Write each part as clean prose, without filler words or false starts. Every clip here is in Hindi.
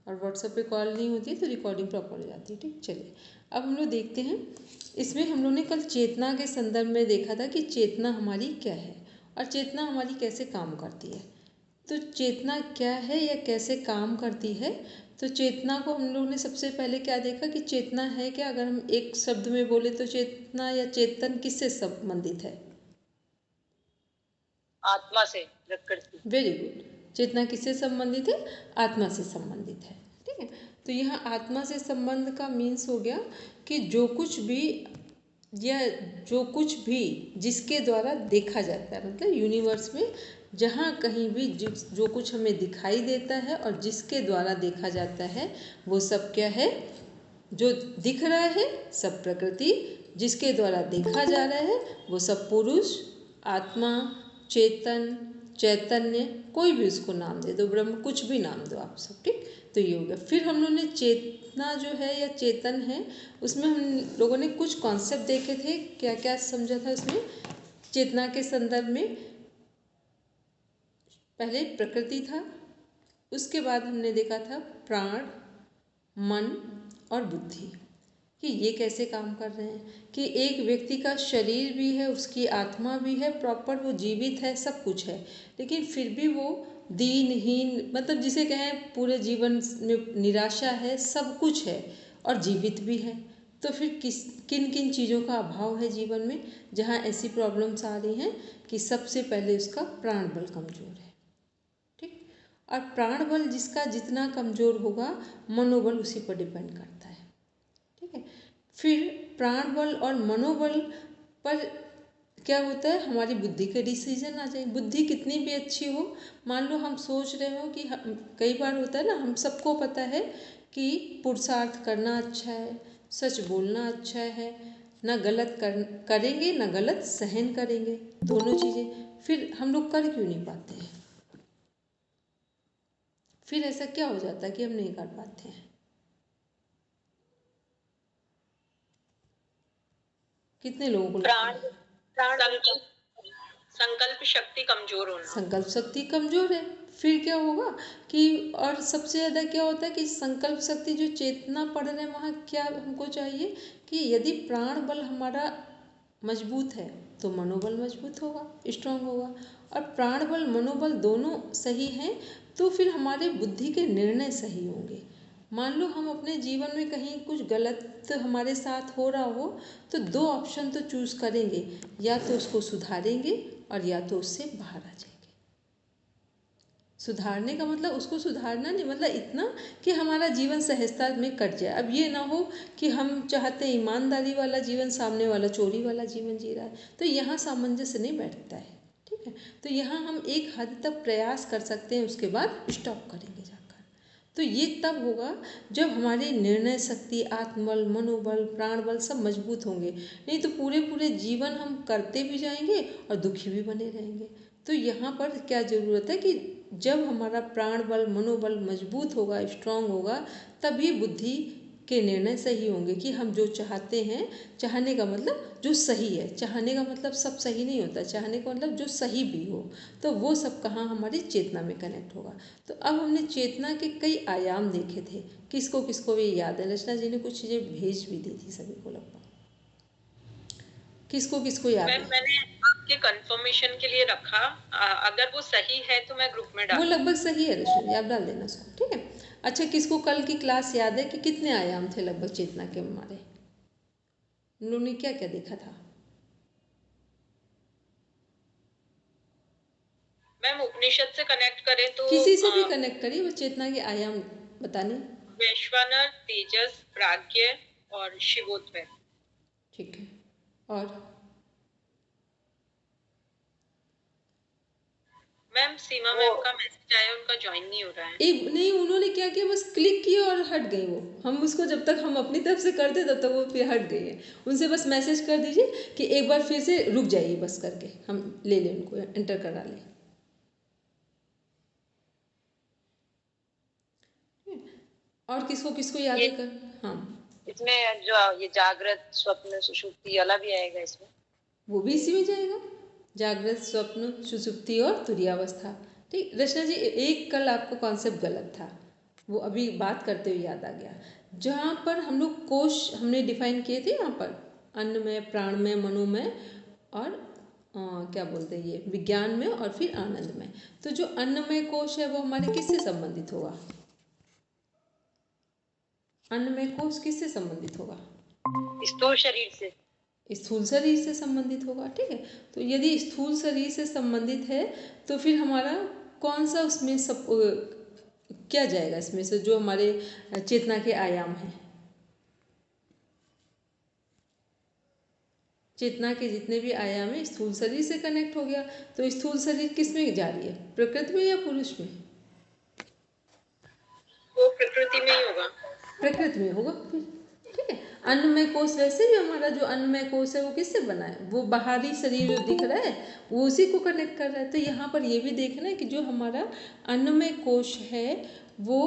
और व्हाट्सएप पे कॉल नहीं होती है तो रिकॉर्डिंग प्रॉपर हो जाती है। ठीक, चलिए अब हम लोग देखते हैं। इसमें हम लोग ने कल चेतना के संदर्भ में देखा था कि चेतना हमारी क्या है और चेतना हमारी कैसे काम करती है। तो चेतना क्या है या कैसे काम करती है, तो चेतना को हम लोग ने सबसे पहले क्या देखा कि चेतना है क्या। अगर हम एक शब्द में बोले तो चेतना या चेतन किससे संबंधित है? आत्मा से, प्रकृति। Very good. चेतना किससे संबंधित है? आत्मा से संबंधित है। ठीक है, तो यहाँ आत्मा से संबंध का मीन्स हो गया कि जो कुछ भी या जो कुछ भी जिसके द्वारा देखा जाता है, मतलब यूनिवर्स में जहाँ कहीं भी जो कुछ हमें दिखाई देता है और जिसके द्वारा देखा जाता है वो सब क्या है? जो दिख रहा है सब प्रकृति, जिसके द्वारा देखा जा रहा है वो सब पुरुष, आत्मा, चेतन, चैतन्य, कोई भी उसको नाम दे दो, ब्रह्म, कुछ भी नाम दो आप सब। ठीक, तो ये हो गया। फिर हम लोगों ने चेतना जो है या चेतन है उसमें हम लोगों ने कुछ कॉन्सेप्ट देखे थे। क्या क्या समझा था उसमें चेतना के संदर्भ में? पहले प्रकृति था, उसके बाद हमने देखा था प्राण, मन और बुद्धि कि ये कैसे काम कर रहे हैं, कि एक व्यक्ति का शरीर भी है, उसकी आत्मा भी है, प्रॉपर वो जीवित है, सब कुछ है, लेकिन फिर भी वो दीनहीन, मतलब जिसे कहें पूरे जीवन में निराशा है, सब कुछ है और जीवित भी है। तो फिर किन किन चीज़ों का अभाव है जीवन में जहाँ ऐसी प्रॉब्लम्स आ रही हैं कि सबसे पहले उसका प्राण बल कमज़ोर है। ठीक, और प्राण बल जिसका जितना कमज़ोर होगा मनोबल उसी पर डिपेंड करता है। ठीक है, फिर प्राण बल और मनोबल पर क्या होता है, हमारी बुद्धि के डिसीजन आ जाएंगे। बुद्धि कितनी भी अच्छी हो, मान लो हम सोच रहे हो कि कई बार होता है ना, हम सबको पता है कि पुरुषार्थ करना अच्छा है, सच बोलना अच्छा है, ना गलत करेंगे ना गलत सहन करेंगे, दोनों चीज़ें, फिर हम लोग कर क्यों नहीं पाते हैं? फिर ऐसा क्या हो जाता है कि हम नहीं कर पाते हैं? कितने लोगों को लगता है? संकल्प शक्ति कमजोर होना। संकल्प शक्ति कमजोर है, फिर क्या होगा कि, और सबसे ज़्यादा क्या होता है कि संकल्प शक्ति जो चेतना पढ़ रहे हैं वहाँ क्या हमको चाहिए कि यदि प्राण बल हमारा मजबूत है तो मनोबल मजबूत होगा, स्ट्रांग होगा, और प्राण बल मनोबल दोनों सही हैं तो फिर हमारे बुद्धि के निर्णय सही होंगे। मान लो हम अपने जीवन में कहीं कुछ गलत हमारे साथ हो रहा हो तो दो ऑप्शन तो चूज़ करेंगे, या तो उसको सुधारेंगे और या तो उससे बाहर आ जाएंगे। सुधारने का मतलब उसको सुधारना नहीं, मतलब इतना कि हमारा जीवन सहजता में कट जाए। अब ये ना हो कि हम चाहते हैं ईमानदारी वाला जीवन, सामने वाला चोरी वाला जीवन जी रहा है, तो यहाँ सामंजस्य नहीं बैठता है। ठीक है, तो यहाँ हम एक हद तक प्रयास कर सकते हैं, उसके बाद स्टॉप करेंगे जाकर। तो ये तब होगा जब हमारी निर्णय शक्ति, आत्मबल, मनोबल, प्राण बल सब मजबूत होंगे। नहीं तो पूरे पूरे जीवन हम करते भी जाएंगे और दुखी भी बने रहेंगे। तो यहाँ पर क्या ज़रूरत है कि जब हमारा प्राण बल मनोबल मजबूत होगा, स्ट्रांग होगा, तभी बुद्धि के निर्णय सही होंगे कि हम जो चाहते हैं, चाहने का मतलब जो सही है, चाहने का मतलब सब सही नहीं होता, चाहने का मतलब जो सही भी हो, तो वो सब कहाँ हमारी चेतना में कनेक्ट होगा। तो अब हमने चेतना के कई आयाम देखे थे, किसको किसको ये याद है? रचना जी ने कुछ चीज़ें भेज भी दी थी सभी को लगभग, किसको किसको याद है? मैंने आपके कंफर्मेशन के लिए रखा, अगर वो सही है तो मैं ग्रुप में वो डाल। लगभग सही है रचना जी, आप डाल देना उसको। ठीक है, अच्छा किसको कल की क्लास याद है कि कितने आयाम थे लगभग चेतना के हमारे? हम लोग ने क्या क्या देखा था? मैम उपनिषद से कनेक्ट करें तो किसी से भी कनेक्ट करिए, वो चेतना के आयाम बताने। वैश्वानर, तेजस, प्राज्ञ और शिवोत्व। ठीक है, और मैम सीमा मैम का मैसेज आया, उनका ज्वाइन नहीं हो रहा है। एक नहीं, उन्होंने क्या किया, बस क्लिक किया और हट गई वो। हम उसको जब तक हम अपनी तरफ से करते तब तक वो फिर हट गई है। उनसे बस मैसेज कर दीजिए कि एक बार फिर से रुक जाइए, बस करके हम ले लें, उनको एंटर करा लें। और किसको किसको याद है कर? हाँ, इसमें जो ये जागृत, स्वप्न, सुषुप्ति वाला भी आएगा इसमें? वो भी इसी में जाएगा, जागृत, स्वप्न, सुषुप्ति और तुरीयावस्था। ठीक, रचना जी एक कल आपका कॉन्सेप्ट गलत था, वो अभी बात करते हुए याद आ गया। जहाँ पर हम लोग कोश हमने डिफाइन किए थे, यहाँ पर अन्नमय, प्राणमय, मनोमय और क्या बोलते हैं ये विज्ञान में, और फिर आनंद में। तो जो अन्नमय कोश है वो हमारे किससे संबंधित होगा? अन्नमय कोश किससे संबंधित होगा? स्थूल शरीर से। स्थूल शरीर से संबंधित होगा। ठीक है, तो यदि स्थूल शरीर से संबंधित है तो फिर हमारा कौन सा उसमें सब क्या जाएगा इसमें से, जो हमारे चेतना के आयाम हैं? चेतना के जितने भी आयाम है स्थूल शरीर से कनेक्ट हो गया। तो स्थूल शरीर किस में जा रही है, प्रकृति में या पुरुष में? वो प्रकृति में ही होगा। प्रकृति में होगा फिर। ठीक है, अन्नमय कोश वैसे भी हमारा जो अन्नमय कोश है वो किससे बना है? वो बाहरी शरीर जो दिख रहा है वो उसी को कनेक्ट कर रहा है। तो यहाँ पर ये भी देखना है कि जो हमारा अन्नमय कोश है वो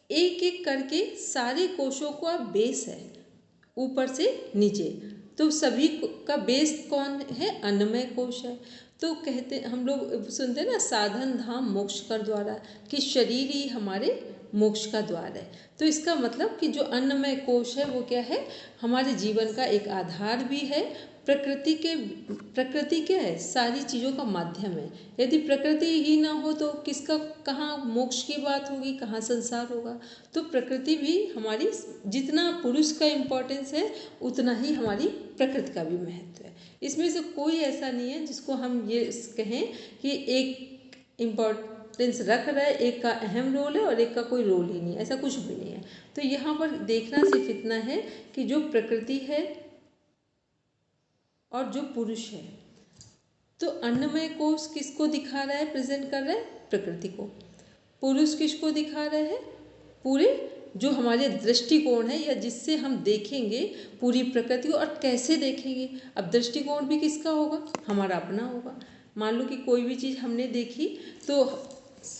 एक एक करके सारे कोशों का बेस है, ऊपर से नीचे। तो सभी का बेस कौन है? अन्नमय कोश है। तो कहते हम लोग सुनते हैं ना, साधन धाम मोक्ष कर द्वारा, कि शरीर ही हमारे मोक्ष का द्वार है। तो इसका मतलब कि जो अन्नमय कोश है वो क्या है? हमारे जीवन का एक आधार भी है। प्रकृति क्या है? सारी चीज़ों का माध्यम है। यदि प्रकृति ही ना हो तो किसका, कहाँ मोक्ष की बात होगी, कहाँ संसार होगा? तो प्रकृति भी हमारी, जितना पुरुष का इम्पोर्टेंस है उतना ही हमारी प्रकृति का भी महत्व है। इसमें से कोई ऐसा नहीं है जिसको हम ये कहें कि एक इम्पोर्टेंस रख रहा है, एक का अहम रोल है और एक का कोई रोल ही नहीं है, ऐसा कुछ भी नहीं है। तो यहाँ पर देखना सिर्फ इतना है कि जो प्रकृति है और जो पुरुष है, तो अन्नमय कोश किसको दिखा रहा है, प्रेजेंट कर रहा है? प्रकृति को। पुरुष किसको दिखा रहा है? पूरे जो हमारे दृष्टिकोण है, या जिससे हम देखेंगे पूरी प्रकृति को। और कैसे देखेंगे? अब दृष्टिकोण भी किसका होगा? हमारा अपना होगा। मान लो कि कोई भी चीज़ हमने देखी तो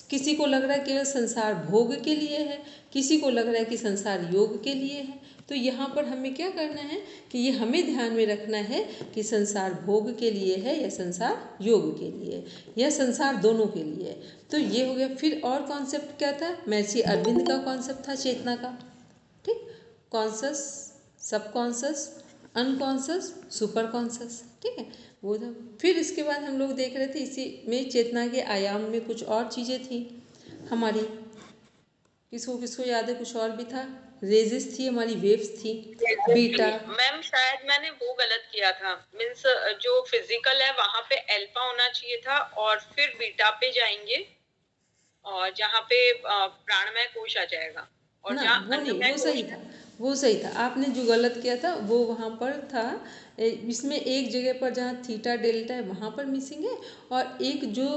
किसी को लग रहा है केवल संसार भोग के लिए है, किसी को लग रहा है कि संसार योग के लिए है। तो यहाँ पर हमें क्या करना है कि ये हमें ध्यान में रखना है कि संसार भोग के लिए है या संसार योग के लिए, या संसार दोनों के लिए है। तो ये हो गया। फिर और कॉन्सेप्ट क्या था? महर्षि अरविंद का कॉन्सेप्ट था चेतना का। ठीक, कॉन्शस, सब कॉन्शस, अनकॉन्शस, सुपर कॉन्शस। ठीक है, वो था। फिर इसके बाद हम लोग देख रहे थे इसी में चेतना के आयाम में कुछ और चीज़ें थी हमारी। किसको किसको याद है? कुछ और भी था। रेजेस थी हमारी, वेव्स थी, बीटा। मैम शायद मैंने वो गलत किया था, मीन्स जो फिजिकल है वहां पे अल्फा होना चाहिए था और फिर बीटा पे जाएंगे और जहाँ पे प्राणमय कोश आ जाएगा, और ना जहाँ वो नहीं, अन्नमय वो सही कोश था, वो सही था। आपने जो गलत किया था वो वहाँ पर था। इसमें एक जगह पर जहाँ थीटा डेल्टा है वहाँ पर मिसिंग है, और एक जो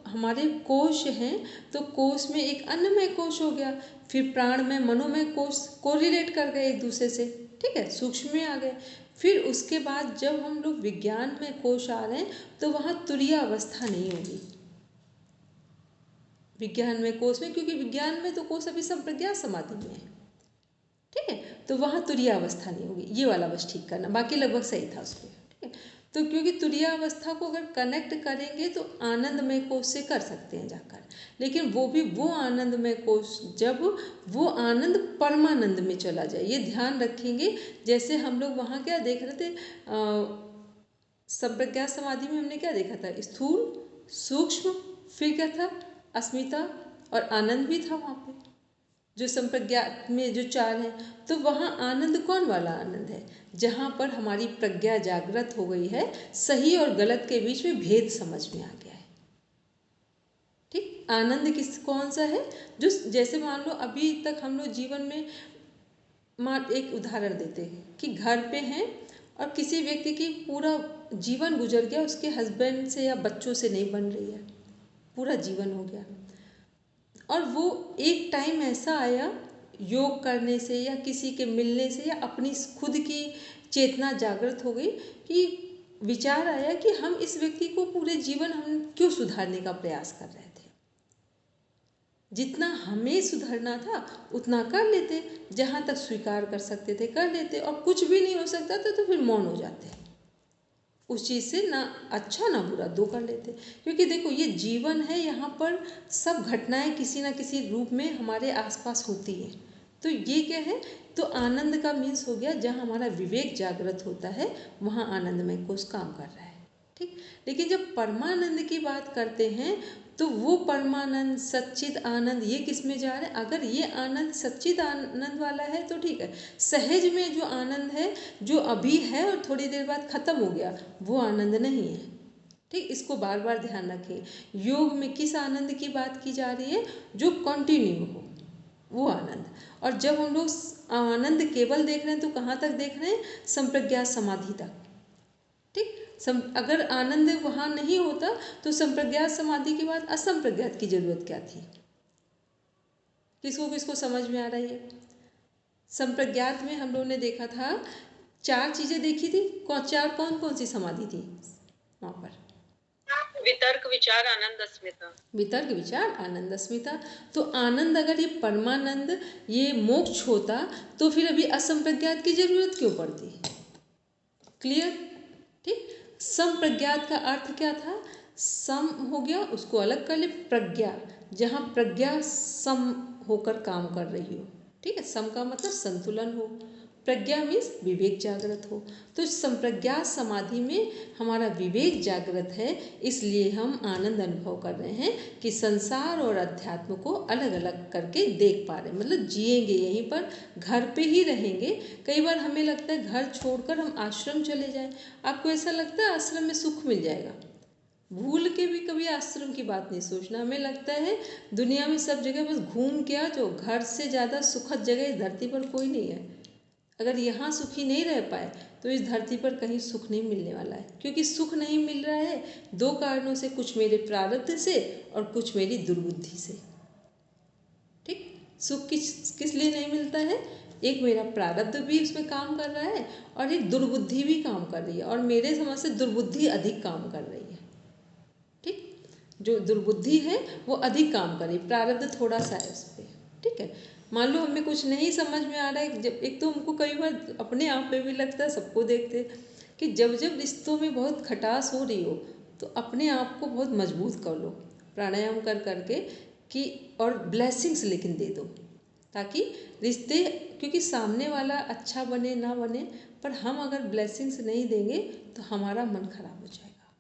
हमारे कोश हैं, तो कोश में एक अन्नमय कोश हो गया, फिर प्राणमय, मनोमय कोश कोरिलेट कर गए एक दूसरे से। ठीक है, सूक्ष्म में आ गए। फिर उसके बाद जब हम लोग विज्ञान में कोश आ रहे हैं तो वहाँ तुरीय अवस्था नहीं होगी विज्ञान में, कोश में, क्योंकि विज्ञान में तो कोश अभी संप्रज्ञात समाधि में है। ठीक है, तो वहाँ तुरीय अवस्था नहीं होगी। ये वाला बस ठीक करना, बाकी लगभग सही था उसमें। ठीक है, तो क्योंकि तुरीय अवस्था को अगर कनेक्ट करेंगे तो आनंदमय कोश से कर सकते हैं जाकर, लेकिन वो भी वो आनंदमय कोश जब वो आनंद परमानंद में चला जाए, ये ध्यान रखेंगे। जैसे हम लोग वहाँ क्या देख रहे थे, संप्रज्ञात समाधि में हमने क्या देखा था? स्थूल, सूक्ष्म, फिर क्या था? अस्मिता, और आनंद भी था वहाँ पे, जो संप्रज्ञात में जो चार हैं। तो वहाँ आनंद कौन वाला आनंद है? जहाँ पर हमारी प्रज्ञा जागृत हो गई है, सही और गलत के बीच में भेद समझ में आ गया है। ठीक, आनंद किस कौन सा है? जो जैसे मान लो अभी तक हम लोग जीवन में, मान एक उदाहरण देते हैं कि घर पे हैं और किसी व्यक्ति की पूरा जीवन गुजर गया, उसके हस्बैंड से या बच्चों से नहीं बन रही है, पूरा जीवन हो गया, और वो एक टाइम ऐसा आया योग करने से या किसी के मिलने से या अपनी खुद की चेतना जागृत हो गई कि विचार आया कि हम इस व्यक्ति को पूरे जीवन हम क्यों सुधारने का प्रयास कर रहे थे। जितना हमें सुधरना था उतना कर लेते, जहाँ तक स्वीकार कर सकते थे कर लेते, और कुछ भी नहीं हो सकता था तो फिर मौन हो जाते। उस चीज़ से ना अच्छा ना बुरा दो कर लेते। क्योंकि देखो ये जीवन है, यहाँ पर सब घटनाएं किसी ना किसी रूप में हमारे आसपास होती हैं। तो ये क्या है, तो आनंद का मीन्स हो गया जहाँ हमारा विवेक जागृत होता है, वहाँ आनंदमय कोश काम कर रहा है। ठीक। लेकिन जब परमानंद की बात करते हैं तो वो परमानंद सच्चिद आनंद ये किस में जा रहे हैं? अगर ये आनंद सच्चिद आनंद वाला है तो ठीक है। सहज में जो आनंद है, जो अभी है और थोड़ी देर बाद खत्म हो गया, वो आनंद नहीं है। ठीक, इसको बार बार ध्यान रखें। योग में किस आनंद की बात की जा रही है? जो कंटिन्यू हो, वो आनंद। और जब हम लोग आनंद केवल देख रहे हैं तो कहाँ तक देख रहे हैं? संप्रज्ञात समाधि तक। ठीक। अगर आनंद वहाँ नहीं होता तो संप्रज्ञात समाधि के बाद असंप्रज्ञात की जरूरत क्या थी? किसको किसको समझ में आ रही है? संप्रज्ञात में हम लोगों ने देखा था 4 चीजें देखी थी। कौन कौन सी समाधि थी वहाँ पर? वितर्क विचार आनंद अस्मिता। वितर्क विचार आनंद अस्मिता। तो आनंद अगर ये परमानंद, ये मोक्ष होता तो फिर अभी असंप्रज्ञात की जरूरत क्यों पड़ती? क्लियर? ठीक। संप्रज्ञात का अर्थ क्या था? सम हो गया, उसको अलग कर ले, प्रज्ञा, जहाँ प्रज्ञा सम होकर काम कर रही हो। ठीक है, सम का मतलब संतुलन हो, प्रज्ञा मीन्स विवेक जागृत हो। तो संप्रज्ञात समाधि में हमारा विवेक जागृत है, इसलिए हम आनंद अनुभव कर रहे हैं कि संसार और अध्यात्म को अलग अलग करके देख पा रहे हैं। मतलब जिएंगे यहीं पर, घर पे ही रहेंगे। कई बार हमें लगता है घर छोड़कर हम आश्रम चले जाएं। आपको ऐसा लगता है आश्रम में सुख मिल जाएगा? भूल के भी कभी आश्रम की बात नहीं सोचना। हमें लगता है दुनिया में सब जगह बस घूम के आ जाओ, घर से ज़्यादा सुखद जगह इस धरती पर कोई नहीं है। अगर यहाँ सुखी नहीं रह पाए तो इस धरती पर कहीं सुख नहीं मिलने वाला है। क्योंकि सुख नहीं मिल रहा है 2 कारणों से, कुछ मेरे प्रारब्ध से और कुछ मेरी दुर्बुद्धि से। ठीक। सुख किस लिए नहीं मिलता है? एक मेरा प्रारब्ध भी उसमें काम कर रहा है और एक दुर्बुद्धि भी काम कर रही है, और मेरे समझ से दुर्बुद्धि अधिक काम कर रही है। ठीक। जो दुर्बुद्धि है वो अधिक काम कर रही, प्रारब्ध थोड़ा सा है उस पर। ठीक है। मान लो हमें कुछ नहीं समझ में आ रहा है, जब एक तो हमको कई बार अपने आप पे भी लगता है, सबको देखते कि जब जब रिश्तों में बहुत खटास हो रही हो तो अपने आप को बहुत मजबूत कर लो प्राणायाम कर करके कि, और ब्लेसिंग्स लेकिन दे दो, ताकि रिश्ते, क्योंकि सामने वाला अच्छा बने ना बने, पर हम अगर ब्लेसिंग्स नहीं देंगे तो हमारा मन खराब हो जाएगा।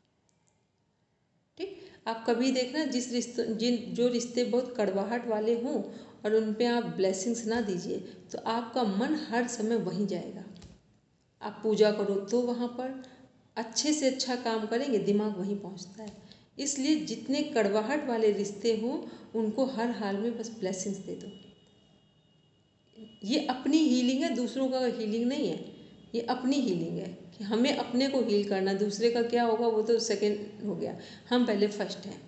ठीक। आप कभी देखना जो रिश्ते बहुत कड़वाहट वाले हों और उन पे आप ब्लेसिंग्स ना दीजिए तो आपका मन हर समय वहीं जाएगा। आप पूजा करो तो वहाँ पर अच्छे से अच्छा काम करेंगे, दिमाग वहीं पहुँचता है। इसलिए जितने कड़वाहट वाले रिश्ते हों उनको हर हाल में बस ब्लेसिंग्स दे दो। ये अपनी हीलिंग है, दूसरों का हीलिंग नहीं है। ये अपनी हीलिंग है कि हमें अपने को हील करना, दूसरे का क्या होगा वो तो सेकंड हो गया, हम पहले फर्स्ट हैं।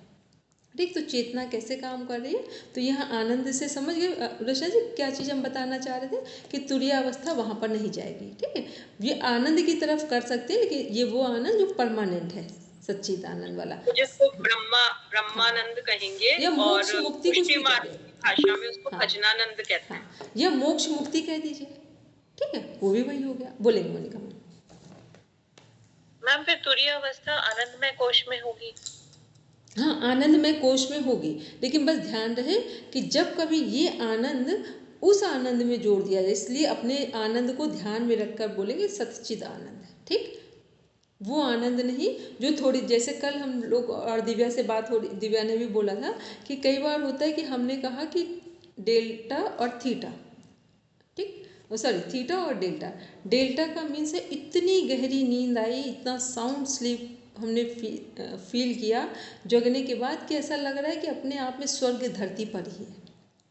ठीक। तो चेतना कैसे काम कर रही है, तो यहाँ आनंद से समझ गए रचना जी क्या चीज़ हम बताना चाह रहे थे, कि तुरीय अवस्था वहाँ पर नहीं जाएगी। ठीक है, ये आनंद की तरफ कर सकते हैं, लेकिन ये वो आनंद जो परमानेंट है, सच्चित आनंद वाला, जिसको ब्रह्मानंद कहेंगे, या मोक्ष और मुक्ति कुछ भी पुष्टि भाषा में उसको हाँ भजनानंद कहते हैं। हाँ, या मोक्ष मुक्ति कह दीजिए। ठीक है, वो भी वही हो गया। बोलेंगे मोनिका मैम, फिर तुरीय अवस्था आनंदमय कोश में होगी। हाँ, आनंदमय कोश में होगी, लेकिन बस ध्यान रहे कि जब कभी ये आनंद उस आनंद में जोड़ दिया जाए, इसलिए अपने आनंद को ध्यान में रखकर बोलेंगे सच्चिद आनंद। ठीक। वो आनंद नहीं जो थोड़ी, जैसे कल हम लोग और दिव्या से बात हो रही, दिव्या ने भी बोला था कि कई बार होता है कि हमने कहा कि डेल्टा और थीटा, ठीक, सॉरी थीटा और डेल्टा। डेल्टा का मीन्स है इतनी गहरी नींद आई, इतना साउंड स्लीप हमने फील किया जगने के बाद कि ऐसा लग रहा है कि अपने आप में स्वर्ग धरती पर ही है।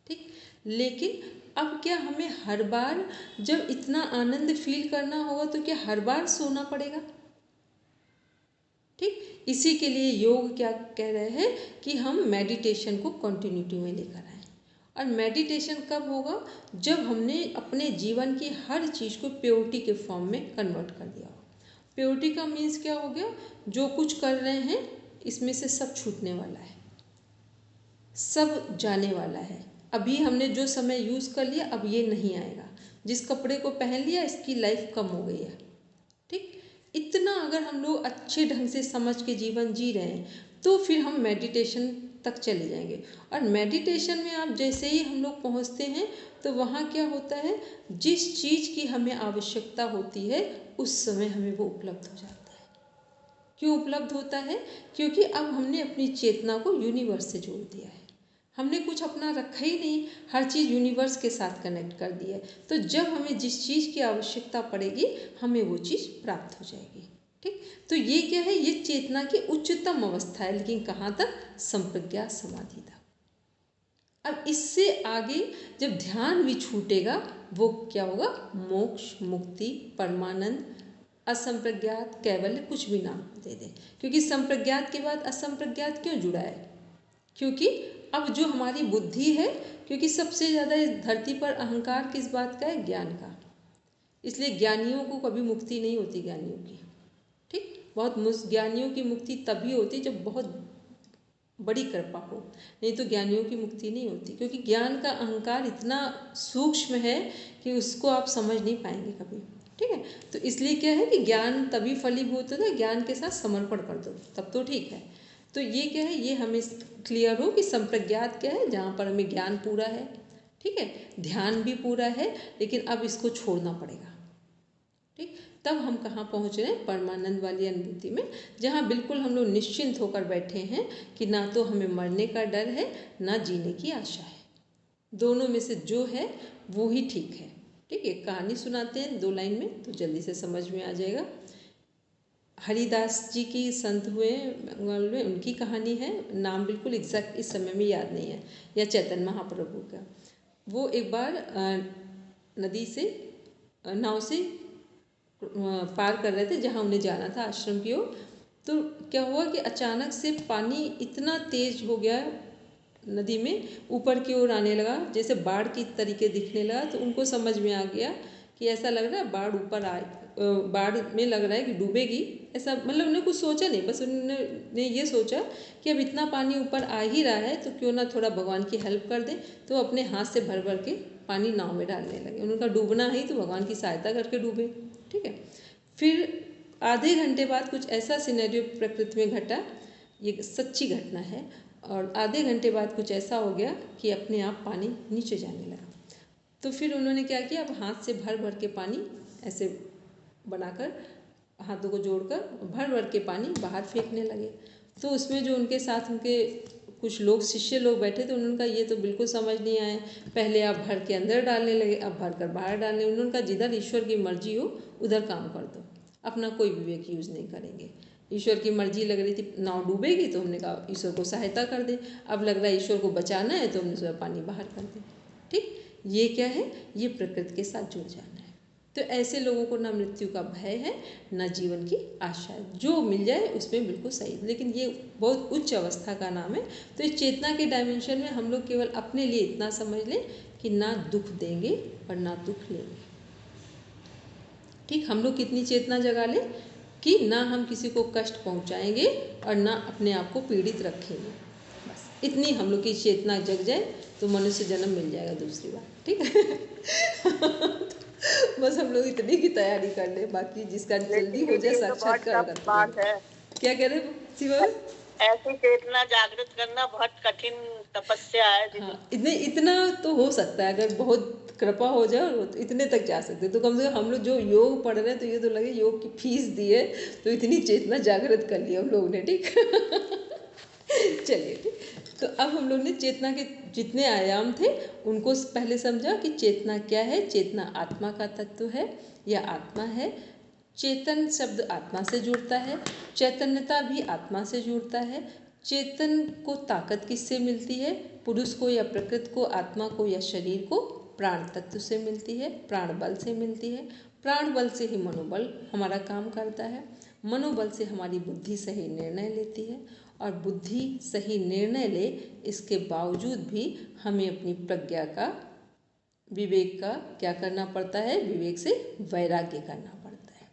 ठीक। लेकिन अब क्या हमें हर बार जब इतना आनंद फील करना होगा तो क्या हर बार सोना पड़ेगा? ठीक। इसी के लिए योग क्या कह रहे हैं कि हम मेडिटेशन को कंटिन्यूटी में लेकर आए। और मेडिटेशन कब होगा? जब हमने अपने जीवन की हर चीज़ को प्योरिटी के फॉर्म में कन्वर्ट कर दिया हो। प्योरिटी का मीन्स क्या हो गया? जो कुछ कर रहे हैं इसमें से सब छूटने वाला है, सब जाने वाला है। अभी हमने जो समय यूज़ कर लिया अब ये नहीं आएगा। जिस कपड़े को पहन लिया इसकी लाइफ कम हो गई है। ठीक। इतना अगर हम लोग अच्छे ढंग से समझ के जीवन जी रहे हैं तो फिर हम मेडिटेशन तक चले जाएंगे। और मेडिटेशन में आप जैसे ही हम लोग पहुंचते हैं तो वहाँ क्या होता है, जिस चीज़ की हमें आवश्यकता होती है उस समय हमें वो उपलब्ध हो जाता है। क्यों उपलब्ध होता है? क्योंकि अब हमने अपनी चेतना को यूनिवर्स से जोड़ दिया है। हमने कुछ अपना रखा ही नहीं, हर चीज़ यूनिवर्स के साथ कनेक्ट कर दिया है। तो जब हमें जिस चीज़ की आवश्यकता पड़ेगी हमें वो चीज़ प्राप्त हो जाएगी। ठीक, तो ये क्या है, ये चेतना की उच्चतम अवस्था है। लेकिन कहाँ तक? संप्रज्ञात समाधि तक। अब इससे आगे जब ध्यान भी छूटेगा वो क्या होगा? मोक्ष, मुक्ति, परमानंद, असंप्रज्ञात, कैवल्य, कुछ भी नाम दे दें। क्योंकि संप्रज्ञात के बाद असंप्रज्ञात क्यों जुड़ा है? क्योंकि अब जो हमारी बुद्धि है, क्योंकि सबसे ज़्यादा इस धरती पर अहंकार किस बात का है? ज्ञान का। इसलिए ज्ञानियों को कभी मुक्ति नहीं होती, ज्ञानियों की। ठीक, बहुत ज्ञानियों की मुक्ति तभी होती जब बहुत बड़ी कृपा हो, नहीं तो ज्ञानियों की मुक्ति नहीं होती। क्योंकि ज्ञान का अहंकार इतना सूक्ष्म है कि उसको आप समझ नहीं पाएंगे कभी। ठीक है, तो इसलिए क्या है कि ज्ञान तभी फलीभूत होता है, ज्ञान के साथ समर्पण कर दो तब तो ठीक है। तो ये क्या है, ये हमें क्लियर हो कि संप्रज्ञात क्या है? जहाँ पर हमें ज्ञान पूरा है, ठीक है, ध्यान भी पूरा है, लेकिन अब इसको छोड़ना पड़ेगा। ठीक, तब हम कहाँ पहुँच रहे हैं? परमानंद वाली अनुभूति में, जहाँ बिल्कुल हम लोग निश्चिंत होकर बैठे हैं कि ना तो हमें मरने का डर है ना जीने की आशा है। दोनों में से जो है वो ही ठीक है। ठीक है, कहानी सुनाते हैं 2 लाइन में तो जल्दी से समझ में आ जाएगा। हरिदास जी की संत हुए बंगाल में, उनकी कहानी है। नाम बिल्कुल एग्जैक्ट इस समय में याद नहीं है, या चैतन्य महाप्रभु का। वो एक बार नदी से नाव से पार कर रहे थे जहाँ उन्हें जाना था आश्रम की ओर। तो क्या हुआ कि अचानक से पानी इतना तेज हो गया नदी में, ऊपर की ओर आने लगा, जैसे बाढ़ की तरीके दिखने लगा। तो उनको समझ में आ गया कि ऐसा लग रहा है बाढ़ ऊपर आए, बाढ़ में लग रहा है कि डूबेगी। ऐसा मतलब उन्होंने कुछ सोचा नहीं, बस उन्होंने ये सोचा कि अब इतना पानी ऊपर आ ही रहा है तो क्यों ना थोड़ा भगवान की हेल्प कर दें। तो अपने हाथ से भर भर के पानी नाव में डालने लगे। उनका डूबना है तो भगवान की सहायता करके डूबे। ठीक है, फिर आधे घंटे बाद कुछ ऐसा सिनेरियो प्रकृति में घटा, ये सच्ची घटना है। और आधे घंटे बाद कुछ ऐसा हो गया कि अपने आप पानी नीचे जाने लगा। तो फिर उन्होंने क्या किया, अब हाथ से भर भर के पानी ऐसे बनाकर, हाथों को जोड़कर भर भर के पानी बाहर फेंकने लगे। तो उसमें जो उनके साथ उनके कुछ लोग, शिष्य लोग बैठे थे, उन्होंने कहा ये तो बिल्कुल समझ नहीं आए, पहले आप भर के अंदर डालने लगे, अब भर कर बाहर डालने। उन्होंने कहा जिधर ईश्वर की मर्जी हो उधर काम कर दो, अपना कोई विवेक यूज़ नहीं करेंगे। ईश्वर की मर्जी लग रही थी नाव डूबेगी तो हमने कहा ईश्वर को सहायता कर दे, अब लग रहा है ईश्वर को बचाना है तो हमने सोचा पानी बाहर कर दे। ठीक, ये क्या है? ये प्रकृति के साथ जुड़ जाना है। तो ऐसे लोगों को ना मृत्यु का भय है ना जीवन की आशा है, जो मिल जाए उसमें बिल्कुल सही। लेकिन ये बहुत उच्च अवस्था का नाम है। तो इस चेतना के डायमेंशन में हम लोग केवल अपने लिए इतना समझ लें कि ना दुख देंगे और ना दुख लेंगे। ठीक, हम लोग कितनी चेतना जगा लें कि ना हम किसी को कष्ट पहुंचाएंगे और ना अपने आप को पीड़ित रखेंगे। बस इतनी हम लोग की चेतना जग जाए तो मनुष्य जन्म मिल जाएगा दूसरी बार। ठीक है बस हम लोग इतनी की तैयारी कर ले, बाकी जिसका जल्दी हो जाए साक्षात्कार बात है। क्या कह रहे शिवा? ऐसी चेतना जागृत करना बहुत कठिन तपस्या है। हाँ, इतना तो हो सकता है, अगर बहुत कृपा हो जाए तो इतने तक जा सकते। तो कम से कम हम लोग जो योग पढ़ रहे हैं तो ये तो लगे योग की फीस दी है तो इतनी चेतना जागृत कर लिया हम लोगों ने। ठीक चलिए, ठीक, तो अब हम लोग ने चेतना के जितने आयाम थे उनको पहले समझा कि चेतना क्या है। चेतना आत्मा का तत्व है या आत्मा है। चेतन शब्द आत्मा से जुड़ता है, चैतन्यता भी आत्मा से जुड़ता है। चेतन को ताकत किससे मिलती है? पुरुष को या प्रकृति को, आत्मा को या शरीर को? प्राण तत्व से मिलती है, प्राण बल से मिलती है। प्राण बल से ही मनोबल हमारा काम करता है। मनोबल से हमारी बुद्धि सही निर्णय लेती है, और बुद्धि सही निर्णय ले इसके बावजूद भी हमें अपनी प्रज्ञा का, विवेक का क्या करना पड़ता है? विवेक से वैराग्य करना पड़ता है,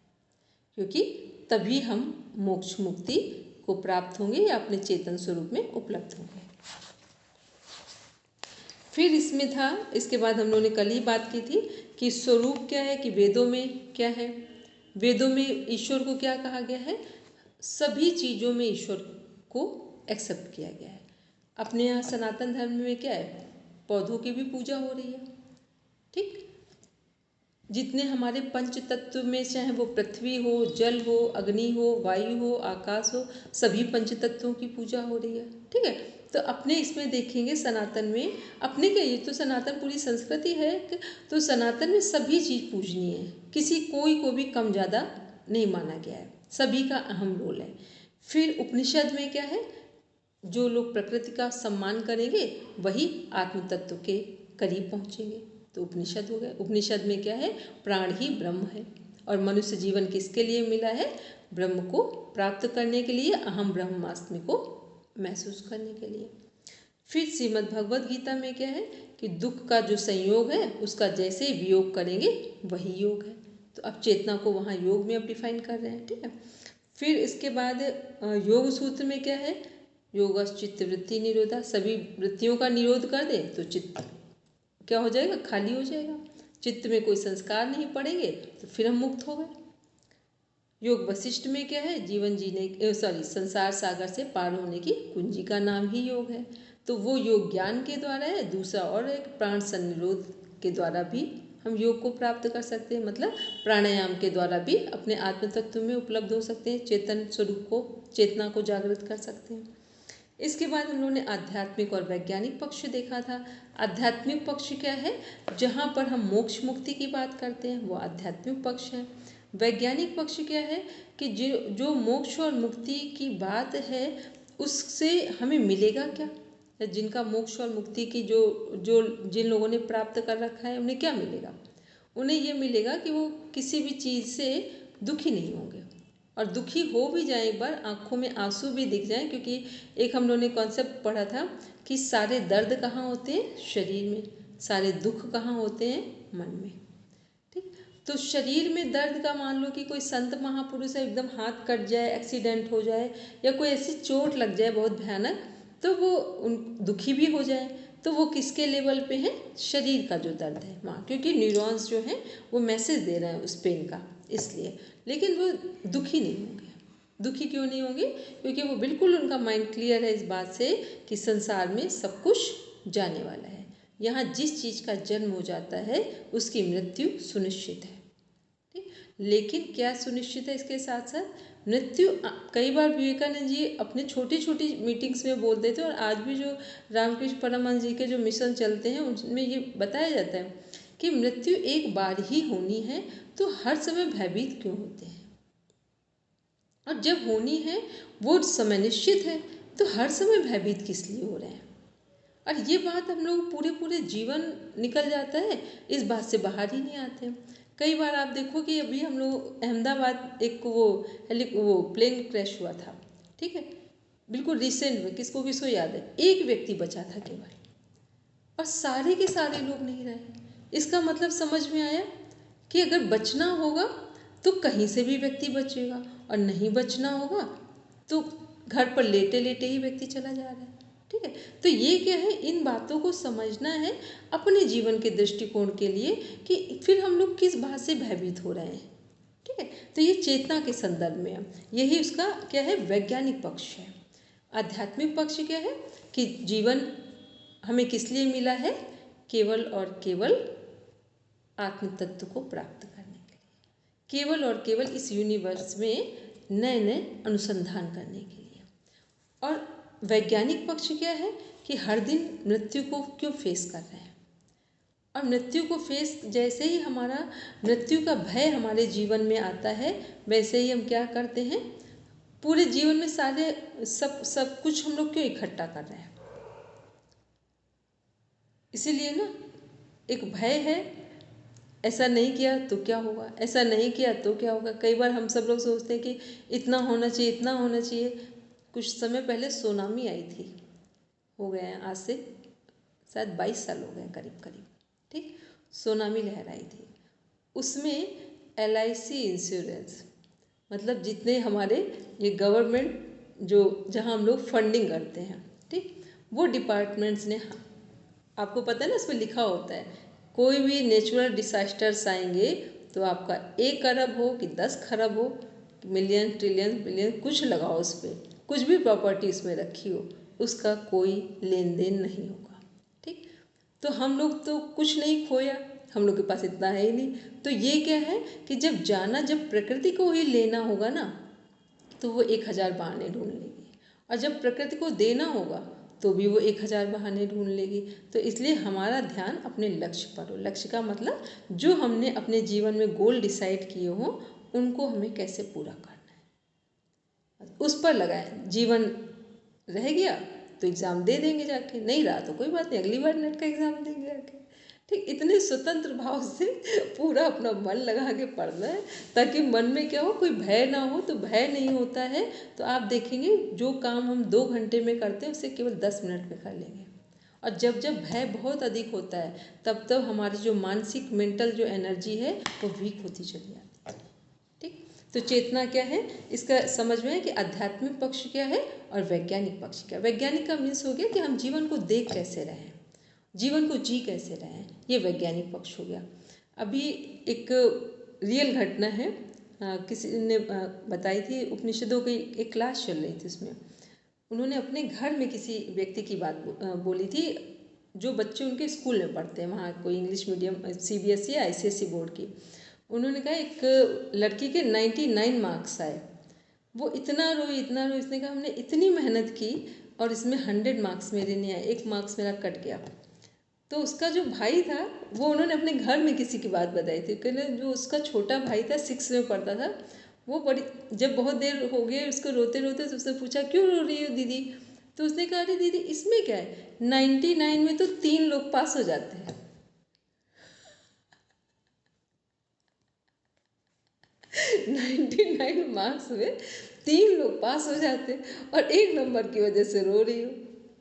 क्योंकि तभी हम मोक्ष मुक्ति को प्राप्त होंगे या अपने चेतन स्वरूप में उपलब्ध होंगे। फिर इसमें था, इसके बाद हम लोगों ने कल ही बात की थी कि स्वरूप क्या है, कि वेदों में क्या है? वेदों में ईश्वर को क्या कहा गया है? सभी चीज़ों में ईश्वर को एक्सेप्ट किया गया है। अपने यहाँ सनातन धर्म में क्या है? पौधों की भी पूजा हो रही है, ठीक। जितने हमारे पंच तत्व में, चाहे वो पृथ्वी हो, जल हो, अग्नि हो, वायु हो, आकाश हो, सभी पंच तत्वों की पूजा हो रही है, ठीक है। तो अपने इसमें देखेंगे सनातन में, अपने क्या, ये तो सनातन पूरी संस्कृति है, तो सनातन में सभी चीज़ पूजनीय है, किसी कोई को भी कम ज़्यादा नहीं माना गया है, सभी का अहम रोल है। फिर उपनिषद में क्या है? जो लोग प्रकृति का सम्मान करेंगे वही आत्म तत्व के करीब पहुँचेंगे, तो उपनिषद हो गए। उपनिषद में क्या है? प्राण ही ब्रह्म है, और मनुष्य जीवन किसके लिए मिला है? ब्रह्म को प्राप्त करने के लिए, अहम ब्रह्मास्मि को महसूस करने के लिए। फिर श्रीमद् भगवद गीता में क्या है कि दुख का जो संयोग है उसका जैसे वियोग करेंगे वही योग है, तो अब चेतना को वहाँ योग में अब डिफाइन कर रहे हैं, ठीक है। फिर इसके बाद योग सूत्र में क्या है? योगश्च चित्त वृत्ति निरोधा, सभी वृत्तियों का निरोध कर दे तो चित्त क्या हो जाएगा? खाली हो जाएगा, चित्त में कोई संस्कार नहीं पड़ेंगे, तो फिर हम मुक्त हो गए। योग वशिष्ठ में क्या है? जीवन जीने संसार सागर से पार होने की कुंजी का नाम ही योग है, तो वो योग ज्ञान के द्वारा है। दूसरा और एक प्राण संनिरोध के द्वारा भी हम योग को प्राप्त कर सकते हैं, मतलब प्राणायाम के द्वारा भी अपने आत्म तत्व में उपलब्ध हो सकते हैं, चेतन स्वरूप को, चेतना को जागृत कर सकते हैं। इसके बाद हम लोगों ने आध्यात्मिक और वैज्ञानिक पक्ष देखा था। आध्यात्मिक पक्ष क्या है? जहाँ पर हम मोक्ष मुक्ति की बात करते हैं वो आध्यात्मिक पक्ष है। वैज्ञानिक पक्ष क्या है कि जो मोक्ष और मुक्ति की बात है उससे हमें मिलेगा क्या, जिनका मोक्ष और मुक्ति की जो जिन लोगों ने प्राप्त कर रखा है उन्हें क्या मिलेगा? उन्हें ये मिलेगा कि वो किसी भी चीज़ से दुखी नहीं होंगे, और दुखी हो भी जाए एक बार आँखों में आंसू भी दिख जाए, क्योंकि एक हम लोगों ने कॉन्सेप्ट पढ़ा था कि सारे दर्द कहाँ होते हैं? शरीर में। सारे दुख कहाँ होते हैं? मन में, ठीक। तो शरीर में दर्द का, मान लो कि कोई संत महापुरुष है, एकदम हाथ कट जाए, एक्सीडेंट हो जाए, या कोई ऐसी चोट लग जाए बहुत भयानक, तो वो दुखी भी हो जाए, तो वो किसके लेवल पे है? शरीर का जो दर्द है वहाँ, क्योंकि न्यूरॉन्स जो हैं वो मैसेज दे रहे हैं उस पेन का, इसलिए। लेकिन वो दुखी नहीं होंगे। दुखी क्यों नहीं होंगे? क्योंकि वो बिल्कुल, उनका माइंड क्लियर है इस बात से कि संसार में सब कुछ जाने वाला है, यहाँ जिस चीज़ का जन्म हो जाता है उसकी मृत्यु सुनिश्चित है, ठीक। लेकिन क्या सुनिश्चित है? इसके साथ साथ मृत्यु, कई बार विवेकानंद जी अपने छोटी छोटी मीटिंग्स में बोलते थे, और आज भी जो रामकृष्ण परमहंस जी के जो मिशन चलते हैं उनमें ये बताया जाता है कि मृत्यु एक बार ही होनी है, तो हर समय भयभीत क्यों होते हैं? और जब होनी है वो समय निश्चित है, तो हर समय भयभीत किस लिए हो रहे हैं? और ये बात हम लोग पूरे पूरे जीवन निकल जाता है, इस बात से बाहर ही नहीं आते। कई बार आप देखो कि अभी हम लोग अहमदाबाद एक वो प्लेन क्रैश हुआ था, ठीक है, बिल्कुल रिसेंट में, किसको किसको याद है? एक व्यक्ति बचा था केवल, और सारे के सारे लोग नहीं रहे। इसका मतलब समझ में आया कि अगर बचना होगा तो कहीं से भी व्यक्ति बचेगा, और नहीं बचना होगा तो घर पर लेटे लेटे ही व्यक्ति चला जा रहा है, ठीक है। तो ये क्या है? इन बातों को समझना है अपने जीवन के दृष्टिकोण के लिए कि फिर हम लोग किस बात से भयभीत हो रहे हैं, ठीक है। तो ये चेतना के संदर्भ में है, यही उसका क्या है? वैज्ञानिक पक्ष है। आध्यात्मिक पक्ष क्या है कि जीवन हमें किस लिए मिला है? केवल और केवल आत्म तत्व को प्राप्त करने के लिए, केवल और केवल इस यूनिवर्स में नए नए अनुसंधान करने के लिए। और वैज्ञानिक पक्ष क्या है कि हर दिन मृत्यु को क्यों फेस कर रहे हैं, और मृत्यु को फेस, जैसे ही हमारा मृत्यु का भय हमारे जीवन में आता है वैसे ही हम क्या करते हैं? पूरे जीवन में सारे सब कुछ हम लोग क्यों इकट्ठा कर रहे हैं? इसीलिए ना, एक भय है, ऐसा नहीं किया तो क्या होगा, ऐसा नहीं किया तो क्या होगा। कई बार हम सब लोग सोचते हैं कि इतना होना चाहिए, इतना होना चाहिए। कुछ समय पहले सुनामी आई थी, हो गए हैं आज से शायद 22 साल हो गए करीब करीब, ठीक। सुनामी लहर आई थी, उसमें LIC इंश्योरेंस, मतलब जितने हमारे ये गवर्नमेंट जो जहाँ हम लोग फंडिंग करते हैं, ठीक, वो डिपार्टमेंट्स ने, आपको पता है ना, उसमें लिखा होता है कोई भी नेचुरल डिसास्टर्स आएंगे तो आपका 1 अरब हो कि 10 खरब हो, मिलियन ट्रिलियन बिलियन कुछ लगाओ उस पर, कुछ भी प्रॉपर्टी उसमें रखी हो, उसका कोई लेन देन नहीं होगा। ठीक, तो हम लोग तो कुछ नहीं खोया, हम लोग के पास इतना है ही नहीं। तो ये क्या है कि जब प्रकृति को ही लेना होगा ना, तो वो 1000 बहाने ढूंढ लेगी, और जब प्रकृति को देना होगा तो भी वो 1000 बहाने ढूंढ लेगी। तो इसलिए हमारा ध्यान अपने लक्ष्य पर हो। लक्ष्य का मतलब जो हमने अपने जीवन में गोल डिसाइड किए हों, उनको हमें कैसे पूरा करना है, उस पर लगाएं। जीवन रह गया तो एग्ज़ाम दे देंगे जाके, नहीं रहा तो कोई बात नहीं, अगली बार नेट का एग्ज़ाम देंगे जाके। ठीक, इतने स्वतंत्र भाव से पूरा अपना मन लगा के पढ़ना है, ताकि मन में क्या हो, कोई भय ना हो। तो भय नहीं होता है तो आप देखेंगे जो काम हम 2 घंटे में करते हैं उसे केवल 10 मिनट में कर लेंगे। और जब जब भय बहुत अधिक होता है तब तब हमारी जो मानसिक मेंटल जो एनर्जी है वो वीक होती चली जाती है। ठीक, तो चेतना क्या है, इसका समझ में है कि आध्यात्मिक पक्ष क्या है और वैज्ञानिक पक्ष क्या है। वैज्ञानिक का मीन्स हो गया कि हम जीवन को देख कैसे रहे हैं, जीवन को जी कैसे रहे हैं, ये वैज्ञानिक पक्ष हो गया। अभी एक रियल घटना है, किसी ने बताई थी, उपनिषदों की एक क्लास चल रही थी, उसमें उन्होंने अपने घर में किसी व्यक्ति की बात बोली थी, जो बच्चे उनके स्कूल में पढ़ते हैं, वहाँ कोई इंग्लिश मीडियम CBSE या ICSE बोर्ड की। उन्होंने कहा एक लड़की के 99 मार्क्स आए, वो इतना रोई इतना रोई, इसने कहा हमने इतनी मेहनत की और इसमें 100 मार्क्स मेरे नहीं आए, 1 मार्क्स मेरा कट गया। तो उसका जो भाई था वो, उन्होंने अपने घर में किसी की बात बताई थी, कहने जो उसका छोटा भाई था 6 में पढ़ता था, वो बड़ी, जब बहुत देर हो गई उसको रोते रोते, तो उसने पूछा क्यों रो रही हो दीदी, तो उसने कहा अरे दीदी इसमें क्या है, 99 में तो 3 लोग पास हो जाते हैं। 99 मार्क्स में 3 लोग पास हो जाते हैं और 1 नंबर की वजह से रो रही हो,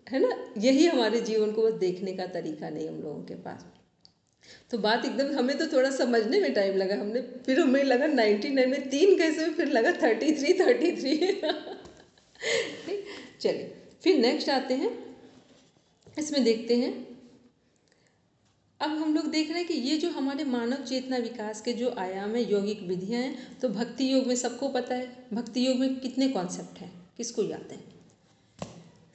है ना। यही हमारे जीवन को देखने का तरीका नहीं हम लोगों के पास। तो बात एकदम, हमें तो थोड़ा समझने में टाइम लगा, फिर हमें लगा 99 में 3 कैसे, फिर लगा 33। ठीक, चलिए फिर नेक्स्ट आते हैं, इसमें देखते हैं। अब हम लोग देख रहे हैं कि ये जो हमारे मानव चेतना विकास के जो आयाम है, यौगिक विधियां हैं, तो भक्ति योग में सबको पता है, भक्ति योग में कितने कॉन्सेप्ट हैं, किसको याद है।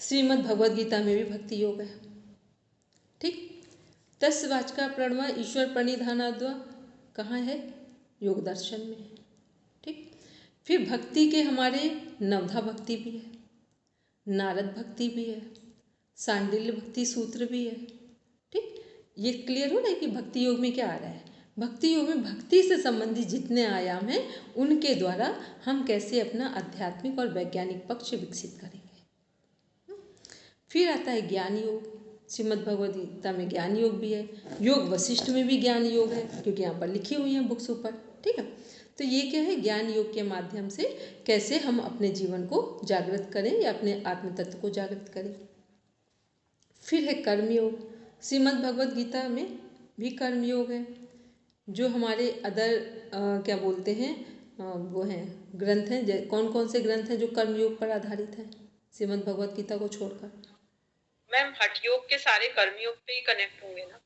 श्रीमद् भगवद गीता में भी भक्ति योग है। ठीक, तस्य वाचका प्रणवा ईश्वर प्रणिधानाद्वा कहाँ है, योग दर्शन में है। ठीक, फिर भक्ति के हमारे नवधा भक्ति भी है, नारद भक्ति भी है, सांडिल्य भक्ति सूत्र भी है। ठीक, ये क्लियर हो रहा है कि भक्ति योग में क्या आ रहा है। भक्ति योग में भक्ति से संबंधित जितने आयाम हैं उनके द्वारा हम कैसे अपना आध्यात्मिक और वैज्ञानिक पक्ष विकसित करेंगे। फिर आता है ज्ञान योग, श्रीमद् भगवद गीता में ज्ञान योग भी है, योग वशिष्ठ में भी ज्ञान योग है, क्योंकि यहाँ पर लिखी हुई हैं बुक्स ऊपर। ठीक है, तो ये क्या है, ज्ञान योग के माध्यम से कैसे हम अपने जीवन को जागृत करें या अपने आत्म तत्व को जागृत करें। फिर है कर्म योग, श्रीमद् भगवद गीता में भी कर्म योग है। जो हमारे अदर क्या बोलते हैं, वो हैं ग्रंथ हैं, कौन कौन से ग्रंथ हैं जो कर्म योग पर आधारित हैं श्रीमद् भगवद गीता को छोड़कर। मैम हठ योग के सारे कर्म योग पे ही कनेक्ट होंगे ना,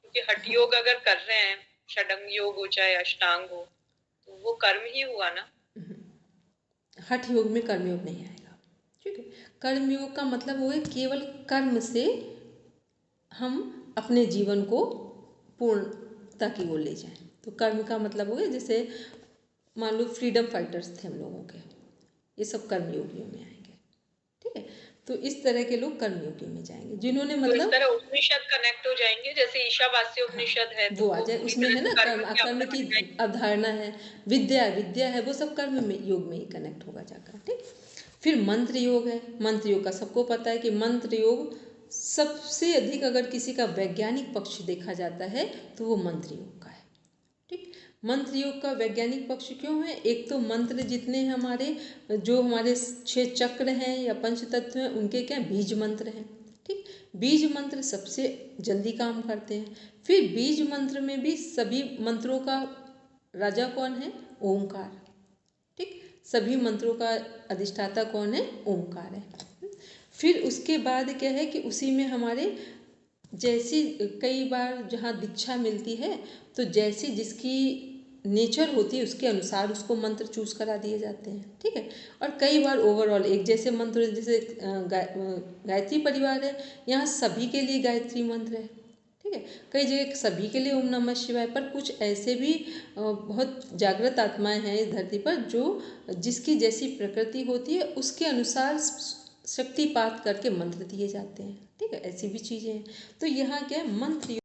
क्योंकि हठ योग अगर कर रहे हैं, षडंग योग हो चाहे अष्टांग हो, तो वो कर्म ही हुआ ना। हठ योग में कर्म योग नहीं आएगा। ठीक है, कर्म योग का मतलब वो है केवल कर्म से हम अपने जीवन को पूर्णता की ओर ले जाएं। तो कर्म का मतलब हो गया, जैसे मान लो फ्रीडम फाइटर्स थे हम लोगों के, ये सब कर्मयोगियों में आएंगे। ठीक है, तो इस तरह के लोग कर्मयोगियों में जाएंगे, जिन्होंने मतलब तो इस तरह उपनिषद कनेक्ट हो जाएंगे, जैसे ईशावास्य उपनिषद है वो आ जाए, उसमें है ना कर्म की अवधारणा है, विद्या है, वो सब कर्म में योग में ही कनेक्ट होगा जाकर। ठीक, फिर मंत्र योग है। मंत्र योग का सबको पता है कि मंत्र योग सबसे अधिक अगर किसी का वैज्ञानिक पक्ष देखा जाता है तो वो मंत्र योग का है। ठीक, मंत्र योग का वैज्ञानिक पक्ष क्यों है, एक तो मंत्र जितने हैं हमारे, जो हमारे 6 चक्र हैं या पंच तत्व हैं, उनके क्या बीज मंत्र हैं। ठीक, बीज मंत्र सबसे जल्दी काम करते हैं। फिर बीज मंत्र में भी सभी मंत्रों का राजा कौन है, ओमकार। ठीक, सभी मंत्रों का अधिष्ठाता कौन है, ओमकार है। फिर उसके बाद क्या है कि उसी में हमारे जैसी कई बार जहाँ दीक्षा मिलती है तो जैसी जिसकी नेचर होती है उसके अनुसार उसको मंत्र चूज करा दिए जाते हैं, ठीक है। और कई बार ओवरऑल एक जैसे मंत्र, जैसे गायत्री परिवार है, यहाँ सभी के लिए गायत्री मंत्र है, ठीक है। कई जगह सभी के लिए ओम नमः शिवाय, पर कुछ ऐसे भी बहुत जागृत आत्माएं हैं इस धरती पर जो जिसकी जैसी प्रकृति होती है उसके अनुसार शक्तिपात करके मंत्र दिए जाते हैं, ठीक है। ऐसी भी चीज़ें हैं। तो यहाँ क्या है, मंत्र